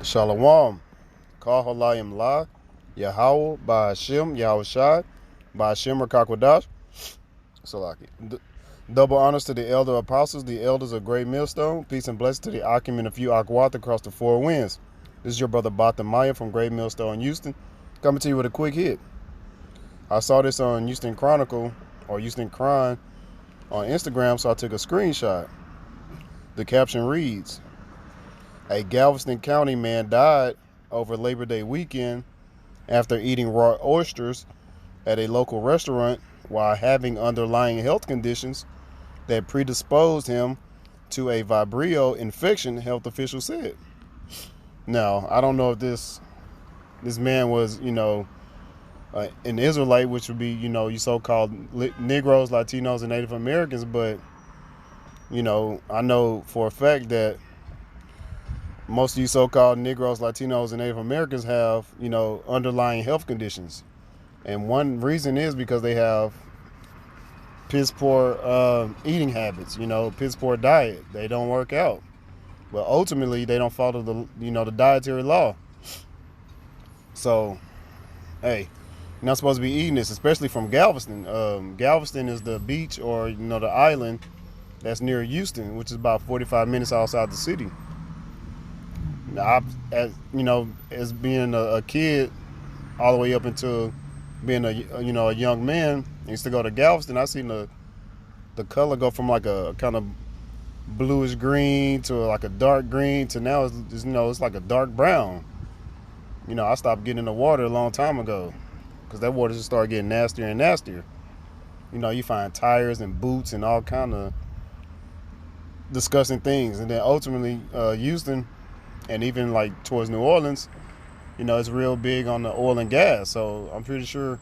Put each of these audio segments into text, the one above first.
Shalom. Kal Halayim La. Yahweh Ba'Hashem Yahushai Ba'Hashem Rakakwadash. Salaki. Double honors to the elder apostles, the elders of Great Millstone. Peace and blessings to the Akim and a few Akwat across the four winds. This is your brother Maya from Great Millstone, Houston, coming to you with a quick hit. I saw this on Houston Chronicle or Houston Cron on Instagram, so I took a screenshot. The caption reads, a Galveston County man died over Labor Day weekend after eating raw oysters at a local restaurant while having underlying health conditions that predisposed him to a Vibrio infection, health officials said. Now, I don't know if this man was, an Israelite, which would be, you so-called Negroes, Latinos, and Native Americans, but, I know for a fact that most of you so-called Negroes, Latinos, and Native Americans have, underlying health conditions. And one reason is because they have piss poor eating habits, piss poor diet. They don't work out. But ultimately, they don't follow the dietary law. So, hey, you're not supposed to be eating this, especially from Galveston. Galveston is the beach or, the island that's near Houston, which is about 45 minutes outside the city. Now, as being a kid, all the way up until being a young man, I used to go to Galveston. I seen the color go from like a kind of bluish green to like a dark green to now it's like a dark brown. I stopped getting in the water a long time ago because that water just started getting nastier and nastier. You find tires and boots and all kind of disgusting things, and then ultimately Houston and even like towards New Orleans, it's real big on the oil and gas. So I'm pretty sure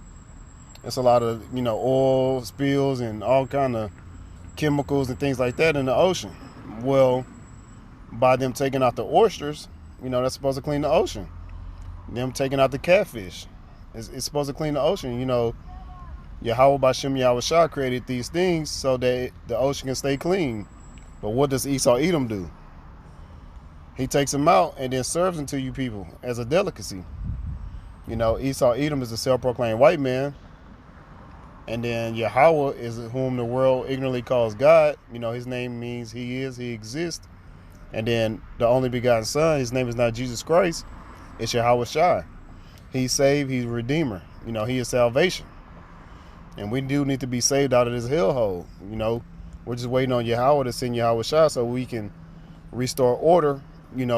it's a lot of, oil spills and all kind of chemicals and things like that in the ocean. Well, by them taking out the oysters, that's supposed to clean the ocean. Them taking out the catfish, it's supposed to clean the ocean. Yahweh Ba'Shem Yahushua created these things so that the ocean can stay clean. But what does Esau Edom do? He takes them out and then serves them to you people as a delicacy. Esau Edom is a self-proclaimed white man. And then Yahweh is whom the world ignorantly calls God. His name means he exists. And then the only begotten son, his name is not Jesus Christ, it's Yahweh Shai. He's saved, he's a redeemer. He is salvation. And we do need to be saved out of this hellhole. We're just waiting on Yahweh to send Yahweh Shai so we can restore order,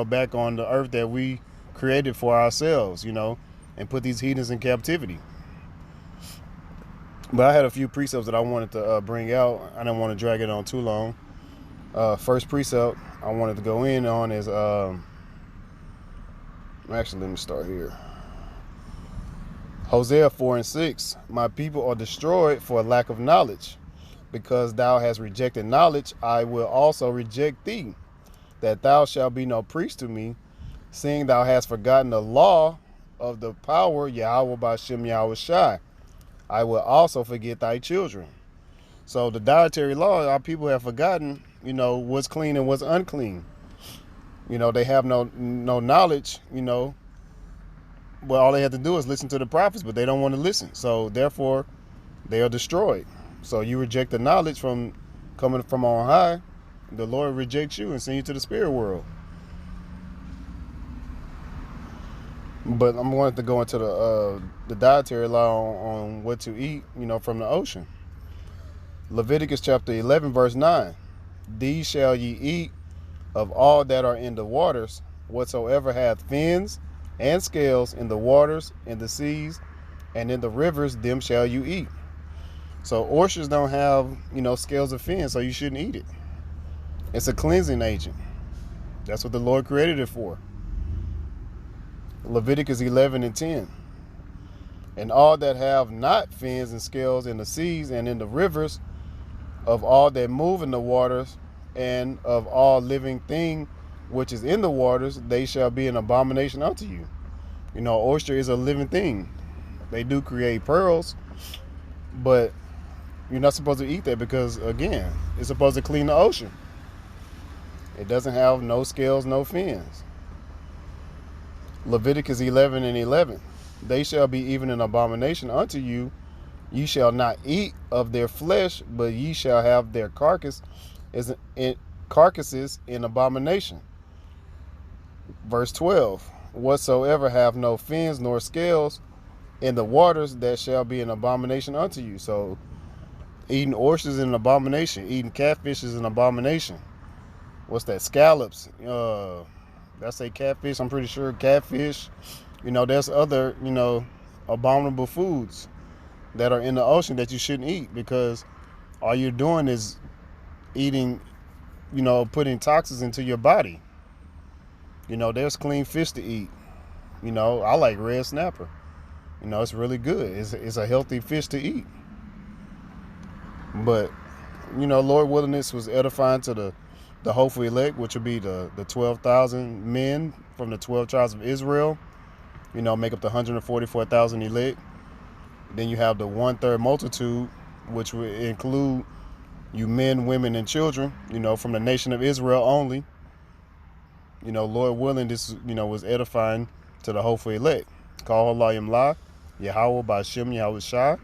back on the earth that we created for ourselves, and put these heathens in captivity. But I had a few precepts that I wanted to bring out. I didn't want to drag it on too long. First precept I wanted to go in on is, actually, let me start here. Hosea 4:6, my people are destroyed for lack of knowledge. Because thou hast rejected knowledge, I will also reject thee, that thou shalt be no priest to me, seeing thou hast forgotten the law of the power, Yahweh Ba'Shem Yahushai. I will also forget thy children. So the dietary law, our people have forgotten, what's clean and what's unclean. They have no knowledge, Well, all they have to do is listen to the prophets, but they don't want to listen. So therefore, they are destroyed. So you reject the knowledge from coming from on high, the Lord rejects you and sends you to the spirit world. But I'm going to go into the dietary law on what to eat, from the ocean. Leviticus chapter 11, verse 9. These shall ye eat of all that are in the waters, whatsoever hath fins and scales in the waters, in the seas, and in the rivers, them shall you eat. So oysters don't have, scales or fins, so you shouldn't eat it. It's a cleansing agent. That's what the Lord created it for. Leviticus 11:10. And all that have not fins and scales in the seas and in the rivers, of all that move in the waters, and of all living thing which is in the waters, they shall be an abomination unto you. Oyster is a living thing. They do create pearls, but you're not supposed to eat that because, again, it's supposed to clean the ocean. It doesn't have no scales, no fins. Leviticus 11:11. They shall be even an abomination unto you. Ye shall not eat of their flesh, but ye shall have their carcasses in abomination. Verse 12. Whatsoever have no fins nor scales in the waters, that shall be an abomination unto you. So eating oysters is an abomination. Eating catfish is an abomination. What's that? Scallops. That's a catfish. I'm pretty sure catfish. There's other, abominable foods that are in the ocean that you shouldn't eat, because all you're doing is eating, putting toxins into your body. There's clean fish to eat. I like red snapper. It's really good. It's a healthy fish to eat. But, Lord willing, this was edifying to the hopeful elect, which would be the 12,000 men from the 12 tribes of Israel, make up the 144,000 elect. Then you have the 1/3 multitude, which would include you men, women, and children, from the nation of Israel only. Lord willing, this, was edifying to the hopeful elect. Call Halayim La, Yahweh Ba'Shem Yahweh Shai,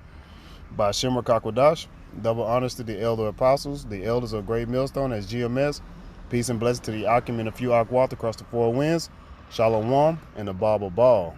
Ba'Shem Rakakwadash. Double honors to the elder apostles, the elders of Great Millstone as GMS. Peace and blessings to the Akim and a few Akwat across the four winds. Shalom and the Baba Ball.